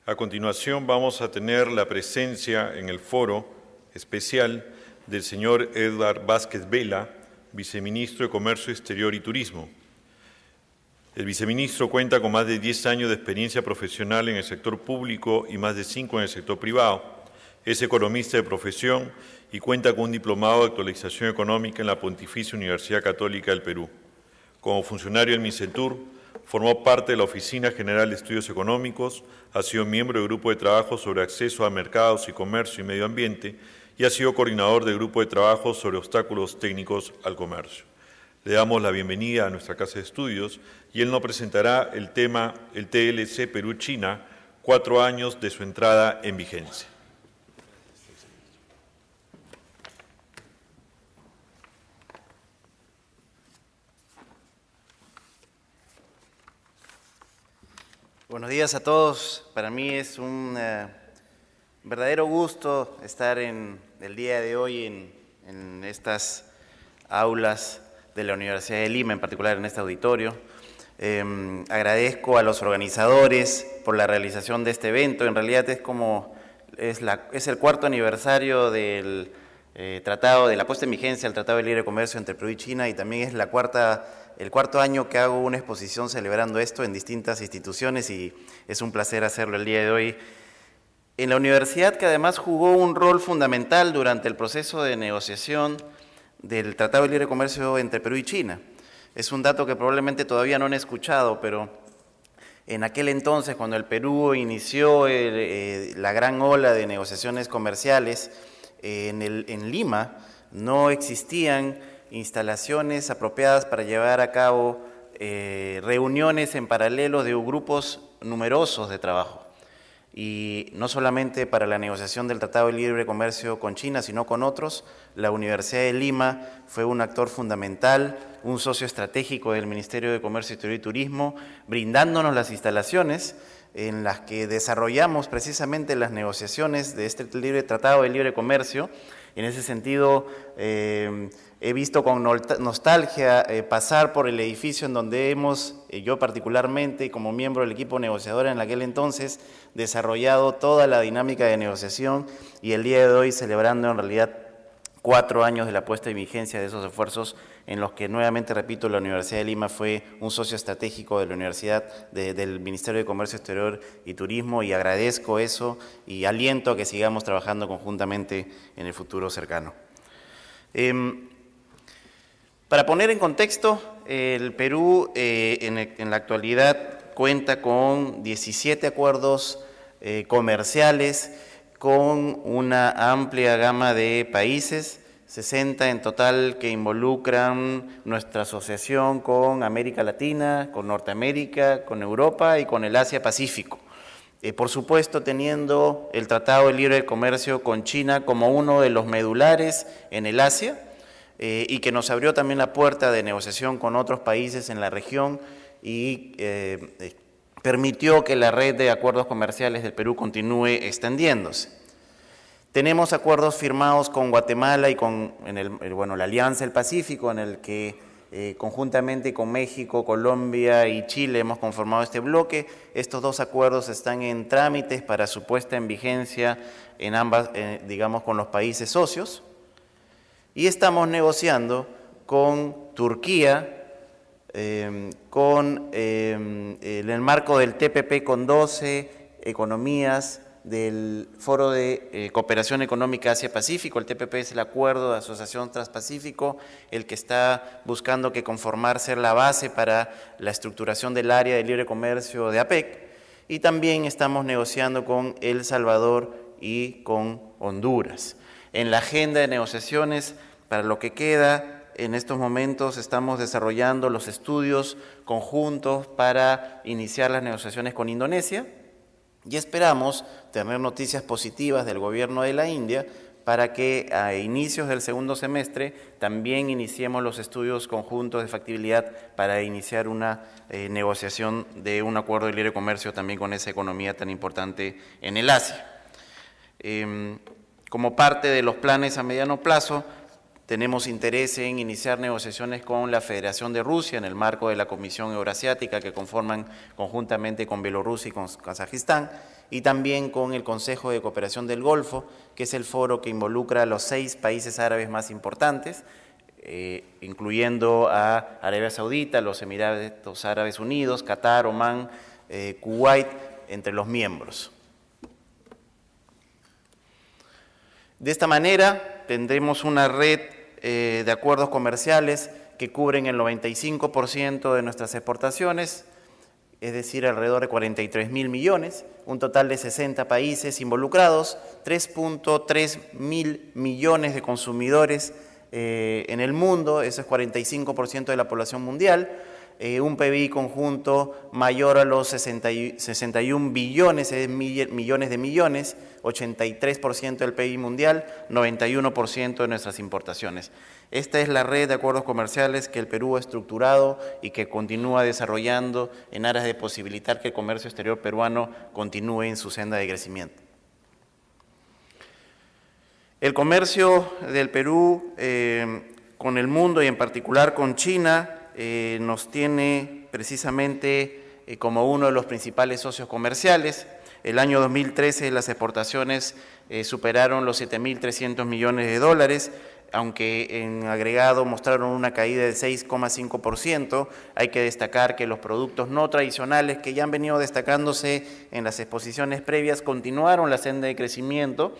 A continuación vamos a tener la presencia en el foro especial del señor Edgar Vázquez Vela, viceministro de Comercio Exterior y Turismo. El viceministro cuenta con más de 10 años de experiencia profesional en el sector público y más de 5 en el sector privado. Es economista de profesión y cuenta con un diplomado de actualización económica en la Pontificia Universidad Católica del Perú. Como funcionario del MINCENTUR, formó parte de la Oficina General de Estudios Económicos, ha sido miembro del Grupo de Trabajo sobre Acceso a Mercados y Comercio y Medio Ambiente y ha sido coordinador del Grupo de Trabajo sobre Obstáculos Técnicos al Comercio. Le damos la bienvenida a nuestra Casa de Estudios y él nos presentará el tema, el TLC Perú-China, 4 años de su entrada en vigencia. Buenos días a todos. Para mí es un verdadero gusto estar el día de hoy en estas aulas de la Universidad de Lima, en particular en este auditorio. Agradezco a los organizadores por la realización de este evento. En realidad es el 4º aniversario del tratado, de la puesta en vigencia del Tratado de Libre Comercio entre Perú y China, y también es el 4º año que hago una exposición celebrando esto en distintas instituciones y es un placer hacerlo el día de hoy. En la universidad, que además jugó un rol fundamental durante el proceso de negociación del Tratado de Libre Comercio entre Perú y China. Es un dato que probablemente todavía no han escuchado, pero en aquel entonces, cuando el Perú inició la gran ola de negociaciones comerciales, en Lima no existían instalaciones apropiadas para llevar a cabo reuniones en paralelo de grupos numerosos de trabajo. Y no solamente para la negociación del Tratado de Libre Comercio con China, sino con otros, la Universidad de Lima fue un actor fundamental, un socio estratégico del Ministerio de Comercio Exterior y Turismo, brindándonos las instalaciones en las que desarrollamos precisamente las negociaciones de este Tratado de Libre Comercio. En ese sentido, he visto con nostalgia pasar por el edificio en donde yo particularmente, como miembro del equipo negociador en aquel entonces, desarrollado toda la dinámica de negociación y el día de hoy celebrando en realidad 4 años de la puesta en vigencia de esos esfuerzos en los que, nuevamente repito, la Universidad de Lima fue un socio estratégico de la Universidad, del Ministerio de Comercio Exterior y Turismo, y agradezco eso y aliento a que sigamos trabajando conjuntamente en el futuro cercano. Para poner en contexto, el Perú en la actualidad cuenta con 17 acuerdos comerciales con una amplia gama de países, 60 en total, que involucran nuestra asociación con América Latina, con Norteamérica, con Europa y con el Asia-Pacífico. Por supuesto, teniendo el Tratado de Libre Comercio con China como uno de los medulares en el Asia, y que nos abrió también la puerta de negociación con otros países en la región y permitió que la red de acuerdos comerciales del Perú continúe extendiéndose. Tenemos acuerdos firmados con Guatemala y con la Alianza del Pacífico, en el que conjuntamente con México, Colombia y Chile hemos conformado este bloque. Estos 2 acuerdos están en trámites para su puesta en vigencia en ambas, digamos, con los países socios. Y estamos negociando con Turquía, en el marco del TPP con 12 economías del Foro de Cooperación Económica Asia-Pacífico. El TPP es el Acuerdo de Asociación Transpacífico, el que está buscando que conformar ser la base para la estructuración del área de libre comercio de APEC. Y también estamos negociando con El Salvador y con Honduras. En la agenda de negociaciones, para lo que queda, en estos momentos estamos desarrollando los estudios conjuntos para iniciar las negociaciones con Indonesia y esperamos tener noticias positivas del gobierno de la India para que a inicios del segundo semestre también iniciemos los estudios conjuntos de factibilidad para iniciar una negociación de un acuerdo de libre comercio también con esa economía tan importante en el Asia. Como parte de los planes a mediano plazo, tenemos interés en iniciar negociaciones con la Federación de Rusia en el marco de la Comisión Eurasiática que conforman conjuntamente con Bielorrusia y con Kazajistán, y también con el Consejo de Cooperación del Golfo, que es el foro que involucra a los 6 países árabes más importantes, incluyendo a Arabia Saudita, los Emiratos Árabes Unidos, Qatar, Omán, Kuwait, entre los miembros. De esta manera tendremos una red de acuerdos comerciales que cubren el 95% de nuestras exportaciones, es decir, alrededor de 43.000 millones, un total de 60 países involucrados, 3.3 mil millones de consumidores en el mundo, eso es 45% de la población mundial, un PBI conjunto mayor a los 61 billones millones de millones, 83% del PIB mundial, 91% de nuestras importaciones. Esta es la red de acuerdos comerciales que el Perú ha estructurado y que continúa desarrollando en aras de posibilitar que el comercio exterior peruano continúe en su senda de crecimiento. El comercio del Perú con el mundo y en particular con China nos tiene precisamente como uno de los principales socios comerciales. El año 2013 las exportaciones superaron los 7.300 millones de dólares, aunque en agregado mostraron una caída del 6,5%. Hay que destacar que los productos no tradicionales que ya han venido destacándose en las exposiciones previas continuaron la senda de crecimiento,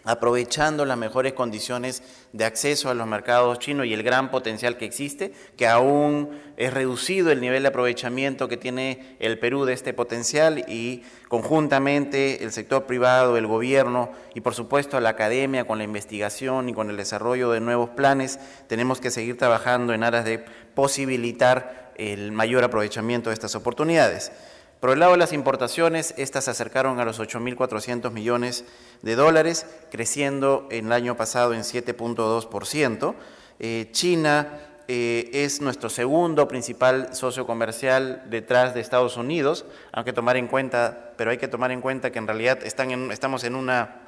aprovechando las mejores condiciones de acceso a los mercados chinos y el gran potencial que existe, que aún es reducido el nivel de aprovechamiento que tiene el Perú de este potencial, y conjuntamente el sector privado, el gobierno y por supuesto la academia con la investigación y con el desarrollo de nuevos planes, tenemos que seguir trabajando en aras de posibilitar el mayor aprovechamiento de estas oportunidades. Por el lado de las importaciones, estas se acercaron a los 8.400 millones de dólares, creciendo el año pasado en 7.2%. China es nuestro segundo principal socio comercial detrás de Estados Unidos, pero hay que tomar en cuenta que en realidad estamos en una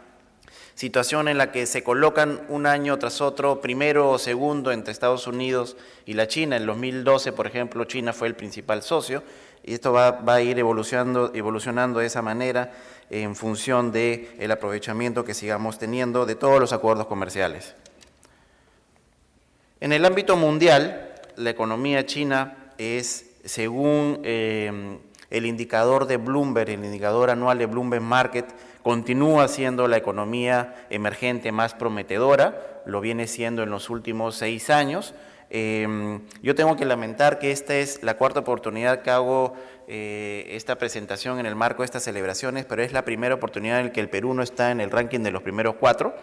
situación en la que se colocan un año tras otro, primero o segundo entre Estados Unidos y la China. En 2012, por ejemplo, China fue el principal socio, y esto va a ir evolucionando de esa manera en función del aprovechamiento que sigamos teniendo de todos los acuerdos comerciales. En el ámbito mundial, la economía china es, según el indicador de Bloomberg, el indicador anual de Bloomberg Market, continúa siendo la economía emergente más prometedora, lo viene siendo en los últimos 6 años. Yo tengo que lamentar que esta es la cuarta oportunidad que hago esta presentación en el marco de estas celebraciones, pero es la primera oportunidad en que el Perú no está en el ranking de los primeros 4.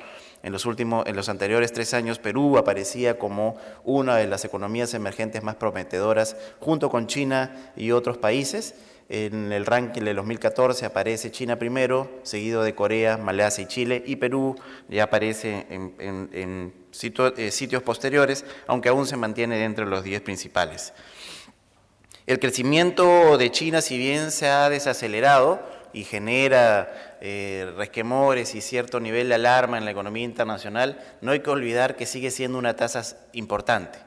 En los anteriores 3 años, Perú aparecía como una de las economías emergentes más prometedoras, junto con China y otros países. En el ranking de 2014 aparece China primero, seguido de Corea, Malasia y Chile, y Perú ya aparece en sitios posteriores, aunque aún se mantiene dentro de los 10 principales. El crecimiento de China, si bien se ha desacelerado y genera resquemores y cierto nivel de alarma en la economía internacional, no hay que olvidar que sigue siendo una tasa importante.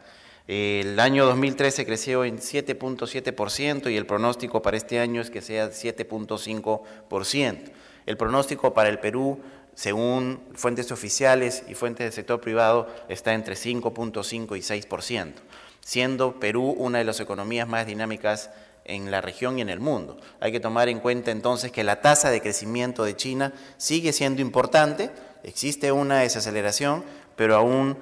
El año 2013 creció en 7.7% y el pronóstico para este año es que sea 7.5%. El pronóstico para el Perú, según fuentes oficiales y fuentes del sector privado, está entre 5.5 y 6%, siendo Perú una de las economías más dinámicas en la región y en el mundo. Hay que tomar en cuenta entonces que la tasa de crecimiento de China sigue siendo importante, existe una desaceleración, pero aún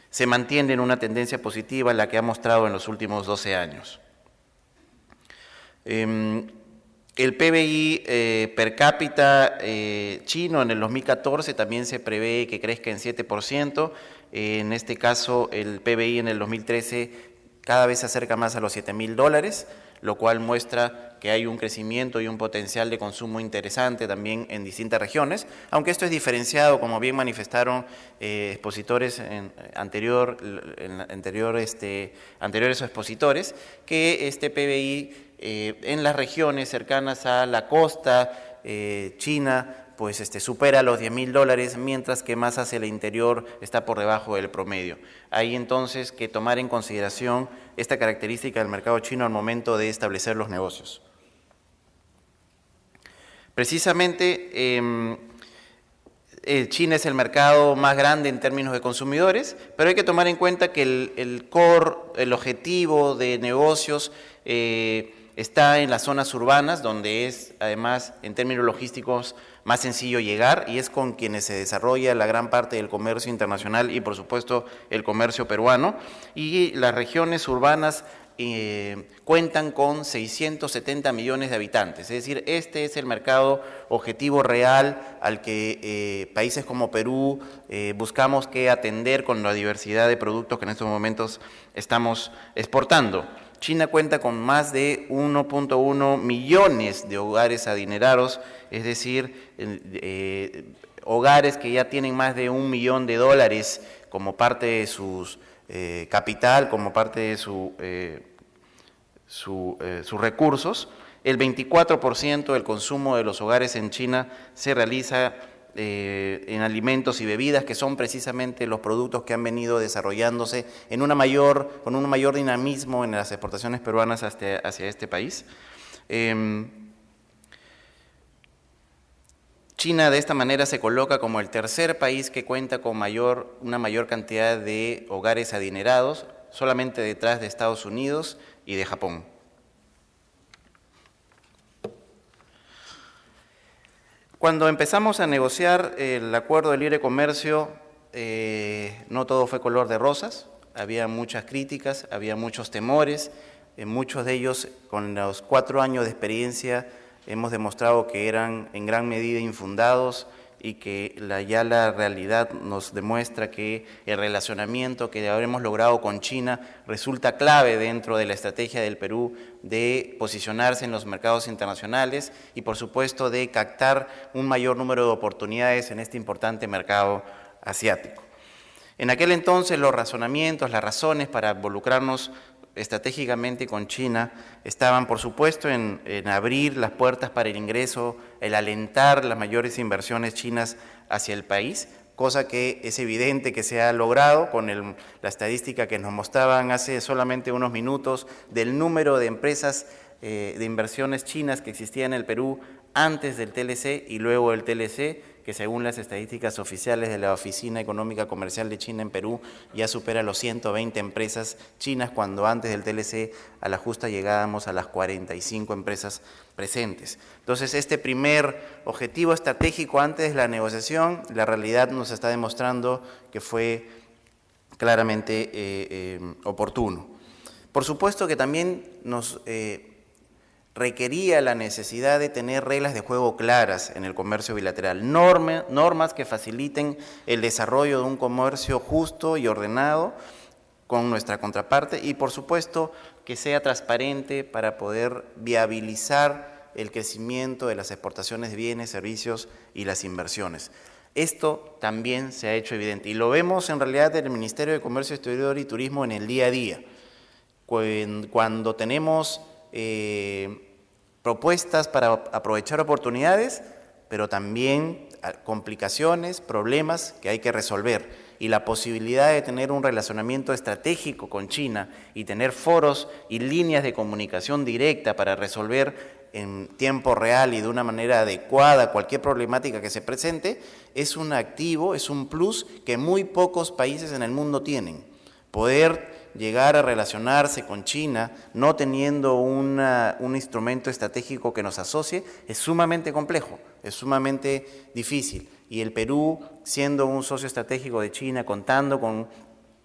se mantiene en una tendencia positiva la que ha mostrado en los últimos 12 años. El PBI per cápita chino en el 2014 también se prevé que crezca en 7%. En este caso, el PBI en el 2013 cada vez se acerca más a los $7.000, lo cual muestra que hay un crecimiento y un potencial de consumo interesante también en distintas regiones, aunque esto es diferenciado, como bien manifestaron expositores anteriores expositores, que este PBI en las regiones cercanas a la costa china pues supera los $10.000, mientras que más hacia el interior está por debajo del promedio. Hay entonces que tomar en consideración esta característica del mercado chino al momento de establecer los negocios. Precisamente, China es el mercado más grande en términos de consumidores, pero hay que tomar en cuenta que el core, el objetivo de negocios está en las zonas urbanas, donde es, además, en términos logísticos, más sencillo llegar, y es con quienes se desarrolla la gran parte del comercio internacional y, por supuesto, el comercio peruano. Y las regiones urbanas cuentan con 670 millones de habitantes, es decir, este es el mercado objetivo real al que países como Perú buscamos que atender con la diversidad de productos que en estos momentos estamos exportando. China cuenta con más de 1.1 millones de hogares adinerados, es decir, hogares que ya tienen más de $1 millón como parte de sus capital, como parte de sus recursos. El 24% del consumo de los hogares en China se realiza en alimentos y bebidas, que son precisamente los productos que han venido desarrollándose con un mayor dinamismo en las exportaciones peruanas hacia este país. China de esta manera se coloca como el tercer país que cuenta con una mayor cantidad de hogares adinerados, solamente detrás de Estados Unidos y de Japón. Cuando empezamos a negociar el acuerdo de libre comercio, no todo fue color de rosas, había muchas críticas, había muchos temores, muchos de ellos con los 4 años de experiencia hemos demostrado que eran en gran medida infundados y que ya la realidad nos demuestra que el relacionamiento que habremos logrado con China resulta clave dentro de la estrategia del Perú de posicionarse en los mercados internacionales y, por supuesto, de captar un mayor número de oportunidades en este importante mercado asiático. En aquel entonces los razonamientos, las razones para involucrarnos estratégicamente con China estaban, por supuesto, en abrir las puertas para el ingreso, el alentar las mayores inversiones chinas hacia el país, cosa que es evidente que se ha logrado con la estadística que nos mostraban hace solamente unos minutos del número de empresas de inversiones chinas que existían en el Perú antes del TLC y luego del TLC, que según las estadísticas oficiales de la Oficina Económica Comercial de China en Perú, ya supera los 120 empresas chinas, cuando antes del TLC a la justa llegábamos a las 45 empresas presentes. Entonces, este primer objetivo estratégico antes de la negociación, la realidad nos está demostrando que fue claramente oportuno. Por supuesto que también nos requería la necesidad de tener reglas de juego claras en el comercio bilateral, normas que faciliten el desarrollo de un comercio justo y ordenado con nuestra contraparte y, por supuesto, que sea transparente para poder viabilizar el crecimiento de las exportaciones de bienes, servicios y las inversiones. Esto también se ha hecho evidente y lo vemos en realidad en el Ministerio de Comercio Exterior y Turismo en el día a día. Cuando tenemos propuestas para aprovechar oportunidades, pero también complicaciones, problemas que hay que resolver. Y la posibilidad de tener un relacionamiento estratégico con China y tener foros y líneas de comunicación directa para resolver en tiempo real y de una manera adecuada cualquier problemática que se presente, es un activo, es un plus que muy pocos países en el mundo tienen. Poder llegar a relacionarse con China no teniendo un instrumento estratégico que nos asocie es sumamente complejo, es sumamente difícil. Y el Perú, siendo un socio estratégico de China, contando con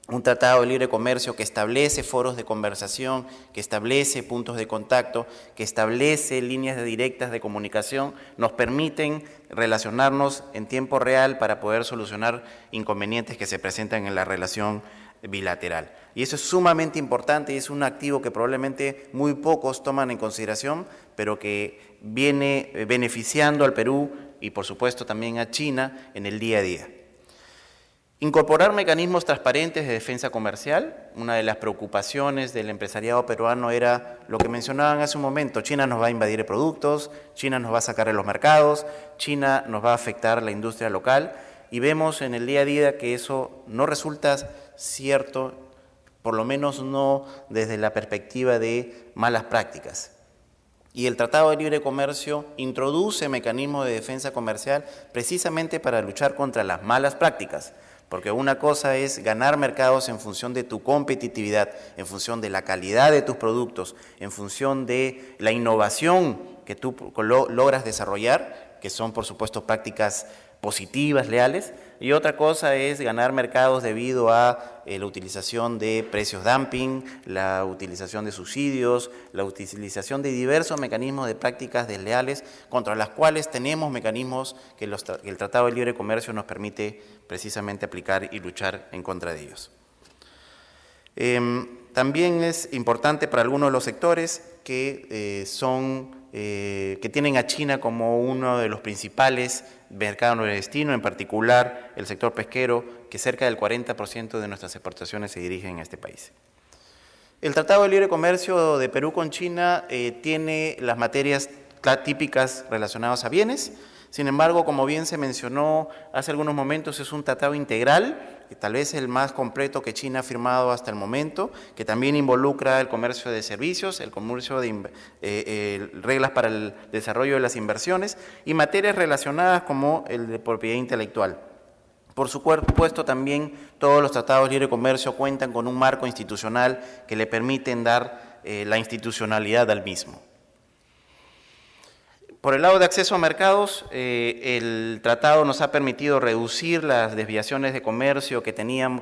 un tratado de libre comercio que establece foros de conversación, que establece puntos de contacto, que establece líneas directas de comunicación, nos permiten relacionarnos en tiempo real para poder solucionar inconvenientes que se presentan en la relación bilateral. Y eso es sumamente importante y es un activo que probablemente muy pocos toman en consideración, pero que viene beneficiando al Perú y, por supuesto, también a China en el día a día. Incorporar mecanismos transparentes de defensa comercial. Una de las preocupaciones del empresariado peruano era lo que mencionaban hace un momento: China nos va a invadir productos, China nos va a sacar de los mercados, China nos va a afectar la industria local, y vemos en el día a día que eso no resulta cierto, por lo menos no desde la perspectiva de malas prácticas. Y el Tratado de Libre Comercio introduce mecanismos de defensa comercial precisamente para luchar contra las malas prácticas, porque una cosa es ganar mercados en función de tu competitividad, en función de la calidad de tus productos, en función de la innovación que tú logras desarrollar, que son por supuesto prácticas positivas, leales, y otra cosa es ganar mercados debido a la utilización de precios dumping, la utilización de subsidios, la utilización de diversos mecanismos de prácticas desleales contra las cuales tenemos mecanismos que el Tratado de Libre Comercio nos permite precisamente aplicar y luchar en contra de ellos. También es importante para algunos de los sectores que que tienen a China como uno de los principales mercados de destino, en particular el sector pesquero, que cerca del 40% de nuestras exportaciones se dirigen a este país. El Tratado de Libre Comercio de Perú con China tiene las materias típicas relacionadas a bienes. Sin embargo, como bien se mencionó hace algunos momentos, es un tratado integral, tal vez el más completo que China ha firmado hasta el momento, que también involucra el comercio de servicios, el comercio de reglas para el desarrollo de las inversiones y materias relacionadas como el de propiedad intelectual. Por supuesto, también todos los tratados de libre comercio cuentan con un marco institucional que le permiten dar la institucionalidad al mismo. Por el lado de acceso a mercados, el tratado nos ha permitido reducir las desviaciones de comercio que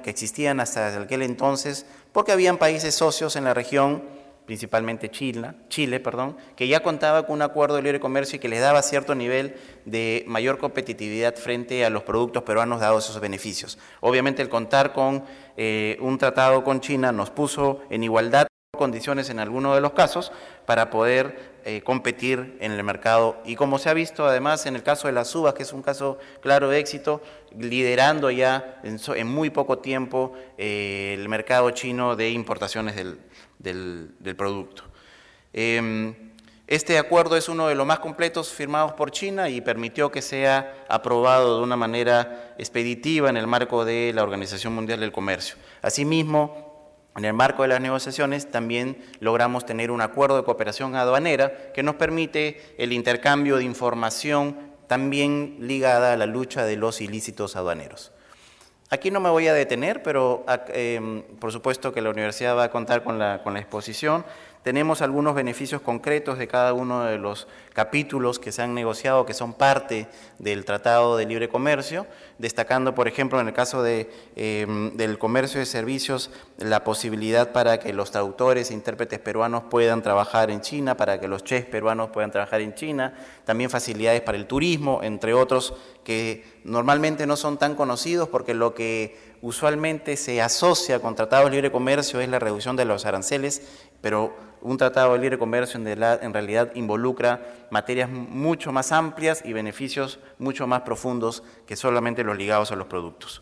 existían hasta aquel entonces, porque habían países socios en la región, principalmente Chile, que ya contaba con un acuerdo de libre comercio y que les daba cierto nivel de mayor competitividad frente a los productos peruanos dados esos beneficios. Obviamente el contar con un tratado con China nos puso en igualdad de condiciones en algunos de los casos para poder competir en el mercado y como se ha visto además en el caso de las uvas, que es un caso claro de éxito, liderando ya en muy poco tiempo el mercado chino de importaciones del producto. Este acuerdo es uno de los más completos firmados por China y permitió que sea aprobado de una manera expeditiva en el marco de la Organización Mundial del Comercio. Asimismo, en el marco de las negociaciones también logramos tener un acuerdo de cooperación aduanera que nos permite el intercambio de información también ligada a la lucha de los ilícitos aduaneros. Aquí no me voy a detener, pero por supuesto que la universidad va a contar con la exposición. Tenemos algunos beneficios concretos de cada uno de los capítulos que se han negociado, que son parte del Tratado de Libre Comercio, destacando, por ejemplo, en el caso del comercio de servicios, la posibilidad para que los traductores e intérpretes peruanos puedan trabajar en China, para que los chefs peruanos puedan trabajar en China, también facilidades para el turismo, entre otros, que normalmente no son tan conocidos porque lo que usualmente se asocia con tratados de libre comercio es la reducción de los aranceles, pero un tratado de libre comercio en realidad involucra materias mucho más amplias y beneficios mucho más profundos que solamente los ligados a los productos.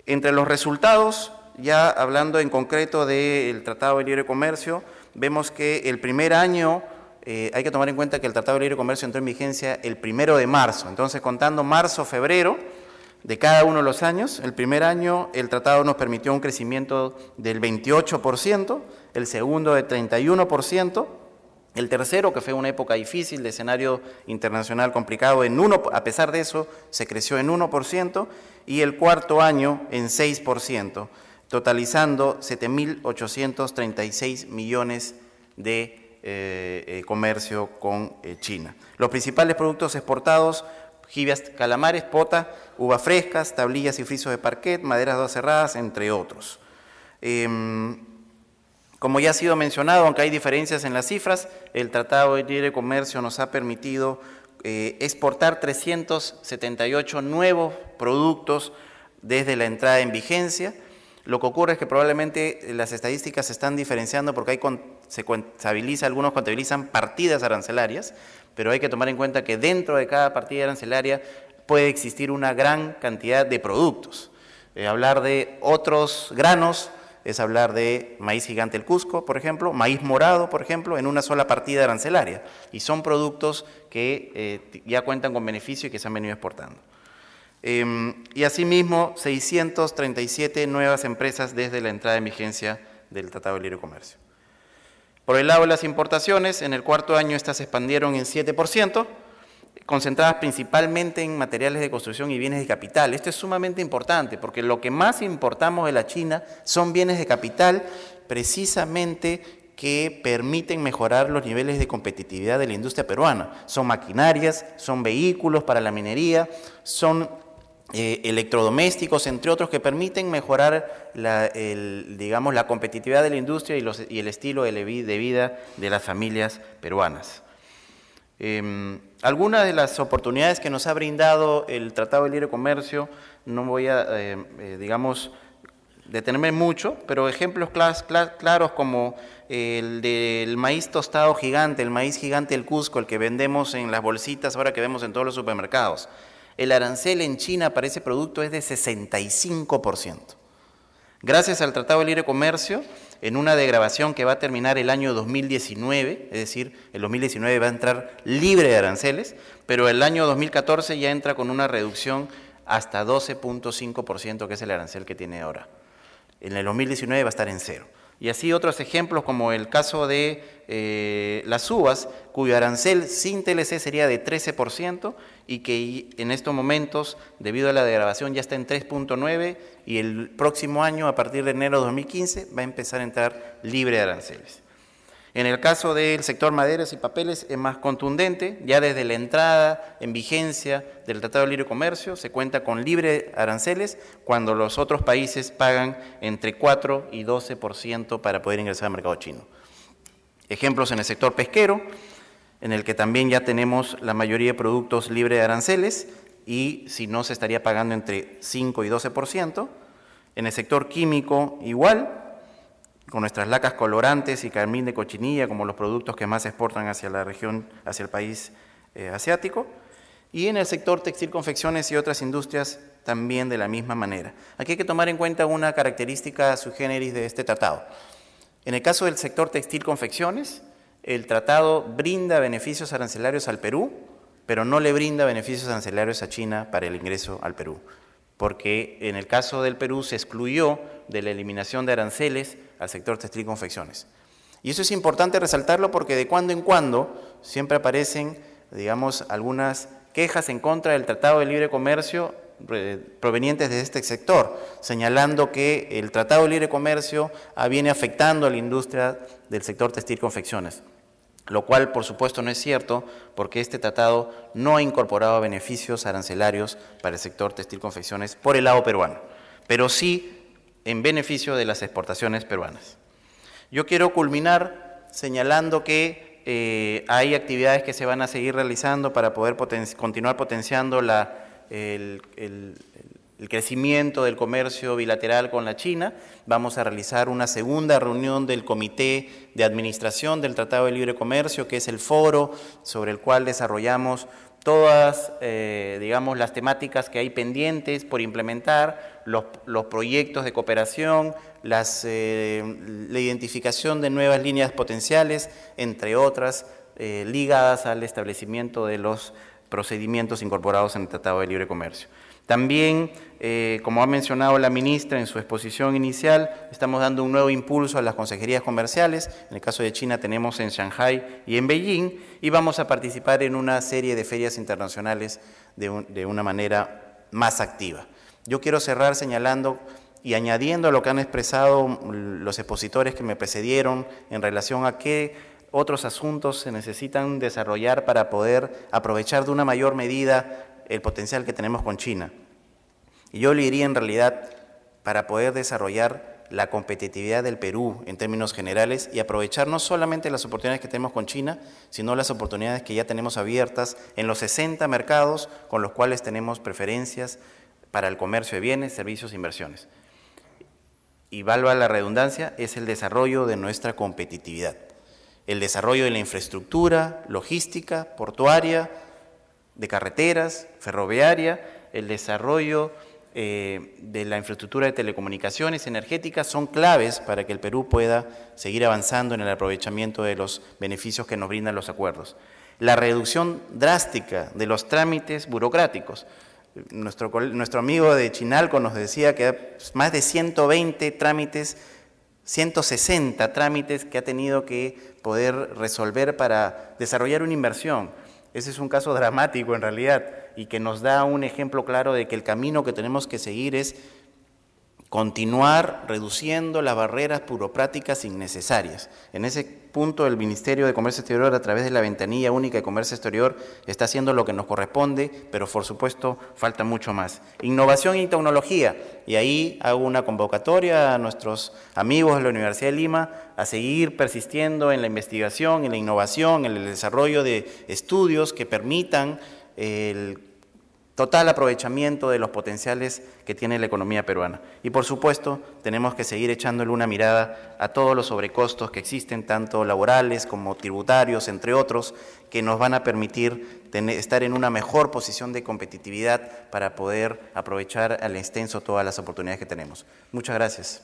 Entre los resultados, ya hablando en concreto del Tratado de Libre Comercio, vemos que el primer año, hay que tomar en cuenta que el Tratado de Libre Comercio entró en vigencia el 1 de marzo, entonces contando marzo, febrero, de cada uno de los años, el primer año el tratado nos permitió un crecimiento del 28%, el segundo de 31%, el tercero, que fue una época difícil de escenario internacional complicado, a pesar de eso se creció en 1%, y el cuarto año en 6%, totalizando 7.836 millones de comercio con China. Los principales productos exportados: jibias, calamares, pota, uvas frescas, tablillas y frisos de parquet, maderas dos cerradas, entre otros. Como ya ha sido mencionado, aunque hay diferencias en las cifras, el Tratado de Libre Comercio nos ha permitido exportar 378 nuevos productos desde la entrada en vigencia. Lo que ocurre es que probablemente las estadísticas se están diferenciando porque algunos contabilizan partidas arancelarias, pero hay que tomar en cuenta que dentro de cada partida arancelaria puede existir una gran cantidad de productos. Hablar de otros granos es hablar de maíz gigante el Cusco, por ejemplo, maíz morado, por ejemplo, en una sola partida arancelaria. Y son productos que ya cuentan con beneficio y que se han venido exportando. Y asimismo, 637 nuevas empresas desde la entrada en vigencia del Tratado de Libre Comercio. Por el lado de las importaciones, en el cuarto año estas se expandieron en 7%, concentradas principalmente en materiales de construcción y bienes de capital. Esto es sumamente importante porque lo que más importamos de la China son bienes de capital precisamente que permiten mejorar los niveles de competitividad de la industria peruana. Son maquinarias, son vehículos para la minería, son electrodomésticos, entre otros, que permiten mejorar la competitividad de la industria y el estilo de vida de las familias peruanas. Algunas de las oportunidades que nos ha brindado el Tratado de Libre Comercio, no voy a, detenerme mucho, pero ejemplos claros como el del maíz tostado gigante, el maíz gigante del Cusco, el que vendemos en las bolsitas ahora que vemos en todos los supermercados. El arancel en China para ese producto es de 65%. Gracias al Tratado de Libre Comercio, en una degradación que va a terminar el año 2019, es decir, el 2019 va a entrar libre de aranceles, pero el año 2014 ya entra con una reducción hasta 12.5%, que es el arancel que tiene ahora. En el 2019 va a estar en cero. Y así otros ejemplos como el caso de las uvas, cuyo arancel sin TLC sería de 13% y que en estos momentos, debido a la degradación, ya está en 3.9% y el próximo año, a partir de enero de 2015, va a empezar a entrar libre de aranceles. En el caso del sector maderas y papeles es más contundente, ya desde la entrada en vigencia del Tratado de Libre Comercio se cuenta con libre aranceles cuando los otros países pagan entre 4 y 12% para poder ingresar al mercado chino. Ejemplos en el sector pesquero, en el que también ya tenemos la mayoría de productos libres de aranceles y si no se estaría pagando entre 5 y 12%. En el sector químico igual, con nuestras lacas colorantes y carmín de cochinilla como los productos que más se exportan hacia la región, hacia el país asiático. Y en el sector textil, confecciones y otras industrias también de la misma manera. Aquí hay que tomar en cuenta una característica sui generis de este tratado. En el caso del sector textil, confecciones, el tratado brinda beneficios arancelarios al Perú, pero no le brinda beneficios arancelarios a China para el ingreso al Perú, porque en el caso del Perú se excluyó de la eliminación de aranceles al sector textil y confecciones. Y eso es importante resaltarlo porque de cuando en cuando siempre aparecen, algunas quejas en contra del Tratado de Libre Comercio provenientes de este sector, señalando que el Tratado de Libre Comercio viene afectando a la industria del sector textil y confecciones, lo cual por supuesto no es cierto porque este tratado no ha incorporado beneficios arancelarios para el sector textil y confecciones por el lado peruano, pero sí en beneficio de las exportaciones peruanas. Yo quiero culminar señalando que hay actividades que se van a seguir realizando para poder continuar potenciando el crecimiento del comercio bilateral con la China. Vamos a realizar una segunda reunión del Comité de Administración del Tratado de Libre Comercio, que es el foro sobre el cual desarrollamos todas, las temáticas que hay pendientes por implementar, los proyectos de cooperación, la identificación de nuevas líneas potenciales, entre otras, ligadas al establecimiento de los procedimientos incorporados en el Tratado de Libre Comercio. También, como ha mencionado la ministra en su exposición inicial, estamos dando un nuevo impulso a las consejerías comerciales. En el caso de China tenemos en Shanghái y en Beijing, y vamos a participar en una serie de ferias internacionales de una manera más activa. Yo quiero cerrar señalando y añadiendo a lo que han expresado los expositores que me precedieron en relación a qué otros asuntos se necesitan desarrollar para poder aprovechar de una mayor medida el potencial que tenemos con China. Y yo le diría en realidad para poder desarrollar la competitividad del Perú en términos generales y aprovechar no solamente las oportunidades que tenemos con China, sino las oportunidades que ya tenemos abiertas en los 60 mercados con los cuales tenemos preferencias para el comercio de bienes, servicios e inversiones. Y valga la redundancia, es el desarrollo de nuestra competitividad, el desarrollo de la infraestructura, logística, portuaria, de carreteras, ferroviaria, el desarrollo de la infraestructura de telecomunicaciones energéticas son claves para que el Perú pueda seguir avanzando en el aprovechamiento de los beneficios que nos brindan los acuerdos. La reducción drástica de los trámites burocráticos. Nuestro amigo de Chinalco nos decía que más de 120 trámites 160 trámites que ha tenido que poder resolver para desarrollar una inversión. Ese es un caso dramático en realidad y que nos da un ejemplo claro de que el camino que tenemos que seguir es continuar reduciendo las barreras burocráticas innecesarias. En ese punto el Ministerio de Comercio Exterior, a través de la Ventanilla Única de Comercio Exterior, está haciendo lo que nos corresponde, pero por supuesto falta mucho más. Innovación y tecnología, y ahí hago una convocatoria a nuestros amigos de la Universidad de Lima a seguir persistiendo en la investigación, en la innovación, en el desarrollo de estudios que permitan el total aprovechamiento de los potenciales que tiene la economía peruana. Y por supuesto, tenemos que seguir echándole una mirada a todos los sobrecostos que existen, tanto laborales como tributarios, entre otros, que nos van a permitir estar en una mejor posición de competitividad para poder aprovechar al extenso todas las oportunidades que tenemos. Muchas gracias.